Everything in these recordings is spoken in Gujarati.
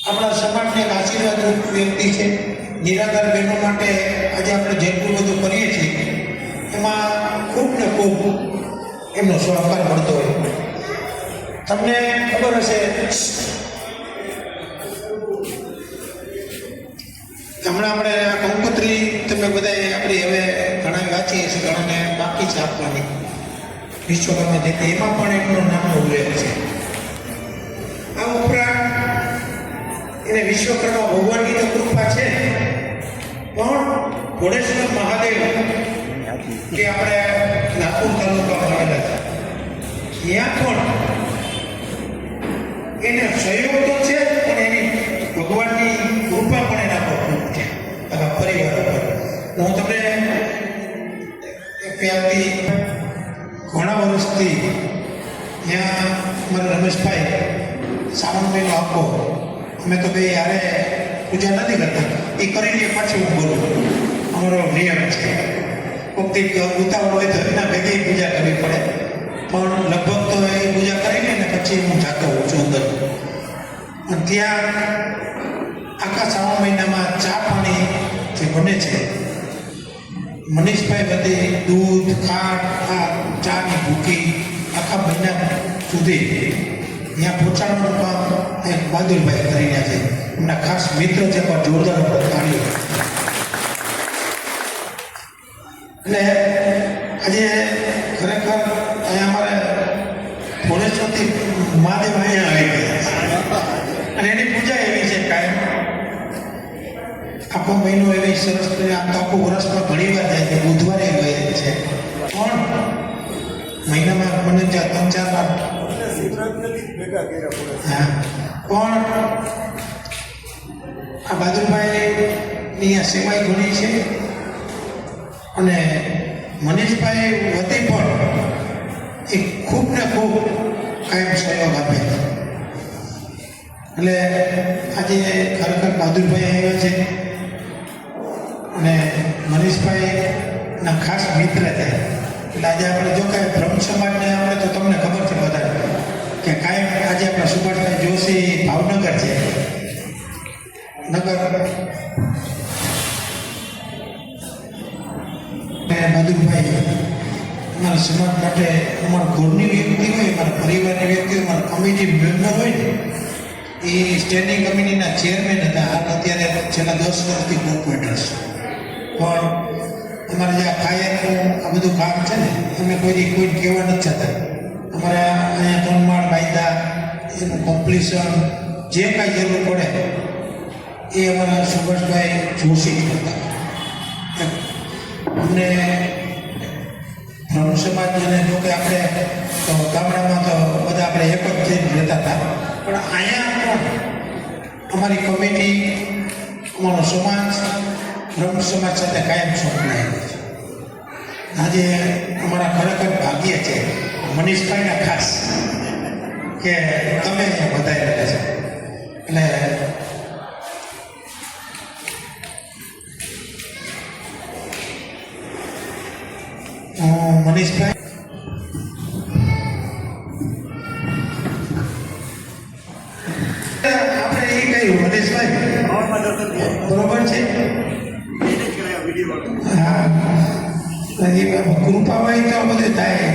આપણા સમાજને એક આશીર્વાદરૂપ વ્યક્તિ છે. નિરાધાર બહેનો માટે આજે આપણે જેટલું બધું કરીએ છીએ એમાં ખૂબ ને ખૂબ એમનો સહકાર મળતો હોય. તમને ખબર હશે, હમણાં આપણે આ કંકોત્રી તમે બધા આપણી હવે ઘણા વાંચીએ છીએ, ઘણાને બાકી છે આપવાની વિશ્વકર્મા જયંતિ, એમાં પણ એમનો નામનો ઉલ્લેખ છે. આ ઉપરાંત એને વિશ્વકર્મા ભગવાનની તો કૃપા છે, પણ ઘોડેશ્વર મહાદેવ કે આપણે નાગપુર તાલુકામાં આવેલા છે, ત્યાં પણ એને સહયોગ તો છે, પણ એની ભગવાનની કૃપા પણ એના પર ખૂબ છે આખા પરિવાર પર. હું તમને ત્યાંથી ઘણા વર્ષથી ત્યાં મારા રમેશભાઈ શ્રાવણ મહિનો આખો અમે તો ભાઈ યારે પૂજા નથી કરતા, એ કરીને પાછી હું બોલું, અમારો નિયમ છે. કોઈક ઉતાવળ હોય તો એના ભેગી પૂજા કરવી પડે, પણ લગભગ તો એ પૂજા કરીને ને પછી હું જાતો હોઉં છું અંદર. અને ત્યાં આખા શ્રાવણ મહિનામાં ચા પાણી જે બને છે, મનીષભાઈ બધી દૂધ ખાંડ આ ચાની ભૂકી આખા મહિના સુધી ત્યાં પહોંચાડવાનું કામ એક બહાદુરભાઈ કરી રહ્યા છે. એમના ખાસ મિત્ર છે, પણ જોરદાર તાળીઓ. એટલે આજે ખરેખર અહીંયા અમારે ભુવનેશ્વરથી મહાદેવ અહીંયા આવી ગયા અને એની પૂજા એવી છે કાયમ આખો મહિનો એવી સરસ આમ તો આખું વર્ષમાં ઘણી વાર જાય છે, બુધવારે હોય છે, પણ મહિનામાં મને ત્યાં 3-4 વાર. હા, પણ આ બહાદુરભાઈની આ સેવાય ઘણી છે અને મનીષભાઈ વતી પણ એ ખૂબ ને ખૂબ કાયમ સહયોગ આપે છે. એટલે આજે ખરેખર બહાદુરભાઈ આવ્યા છે અને મનીષભાઈના ખાસ મિત્ર છે. એટલે આજે આપણે જો કાંઈ બ્રહ્મ સમાજને આપણે તો તમને ખબર છે બધા કે કાયમ આજે આપણા સુભાષભાઈ જોશી ભાવનગર છે, નગર બહાદુરભાઈ અમારા સમાજ માટે અમારા ઘરની વ્યક્તિ હોય, અમારા પરિવારની વ્યક્તિ હોય, અમારા કમિટી મેમ્બર હોય ને, એ સ્ટેન્ડિંગ કમિટીના ચેરમેન હતા. હાલ અત્યારે છેલ્લા 10 વર્ષથી કોર્પોરેટર છે. પણ અમારે જે આ કાયમનું આ બધું કામ છે ને, અમે કોઈ કહેવા નથી જતા. અમારા અહીંયા 3 માળ કાયદા એનું કોમ્પ્લિશન જે કાંઈ જરૂર પડે એ અમારા સુભાષભાઈ જોશી કરતા. અમને બ્રહ્મ સમાજ અને જો કે આપણે તો ગામડામાં તો બધા આપણે એક જ થઈને રહેતા હતા, પણ અહીંયા પણ અમારી કમિટી અમારો સમાજ બ્રહ્મ સમાજ સાથે કાયમ સંકળાયેલો છે. આજે અમારા ખરેખર ભાગ્ય છે મનીષભાઈના ખાસ કે તમે અહીંયા વધારેલા છે. એટલે મનીષભાઈ આપણે એ કહ્યું મનીષભાઈ બરોબર છે. હા, કૃપા હોય તો બધું થાય.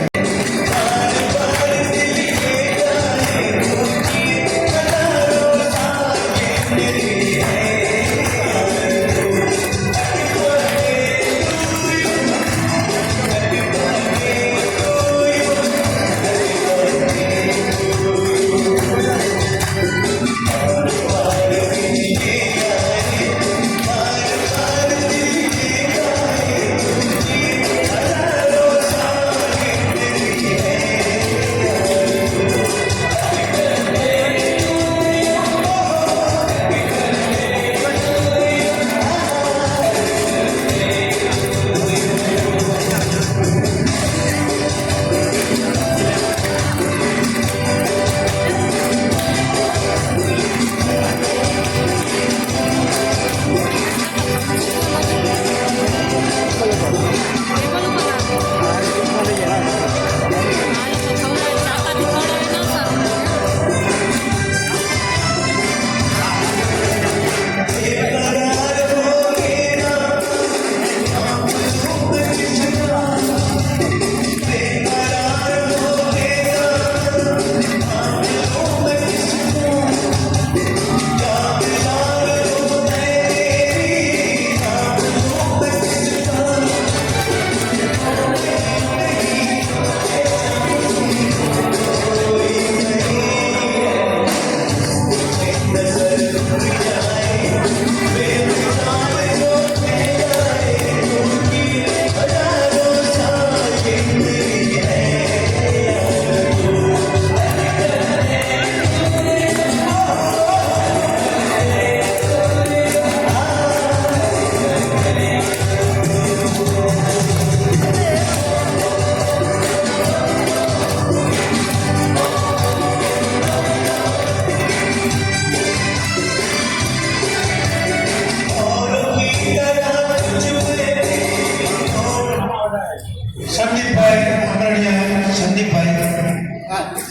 સંદીપભાઈ આંબરડિયા, સંદીપભાઈ,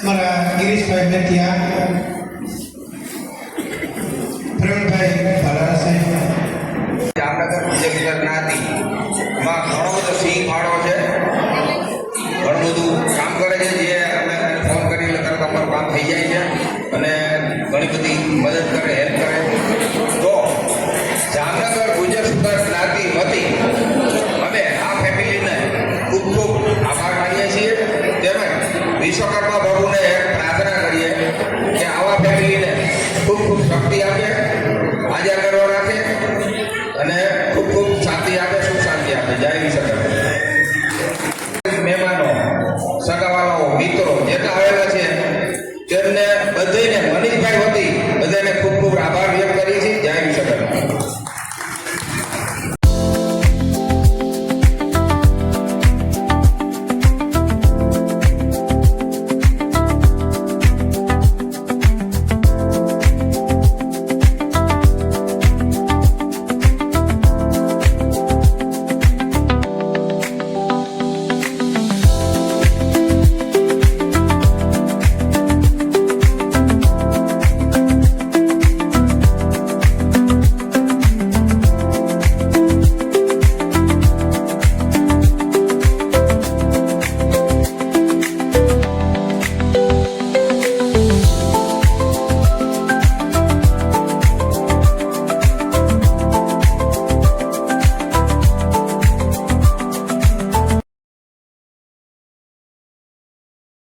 અમારા ગિરીશભાઈ મેથિયા, પ્રવીણભાઈ ભાલારા સાહેબ. જામનગર વિજય જ્ઞાતિ માં ઘણો બધો સિંહ ફાળો છે, ઘણું બધું કામ કરે છે, જે અમે ફોન કરી એટલે તરત અમારું કામ થઈ જાય છે અને ઘણી બધી મદદ કરે, હેલ્પ કરે. તો જામનગર ગુજર સુતર જ્ઞાતિ વતી અમે આ ફેમિલીને ખૂબ ખૂબ આભાર માનીએ છીએ, તેમજ વિશ્વકર્મા પ્રભુને પ્રાર્થના કરીએ કે આવા ફેમિલીને ખૂબ ખૂબ શક્તિ આપે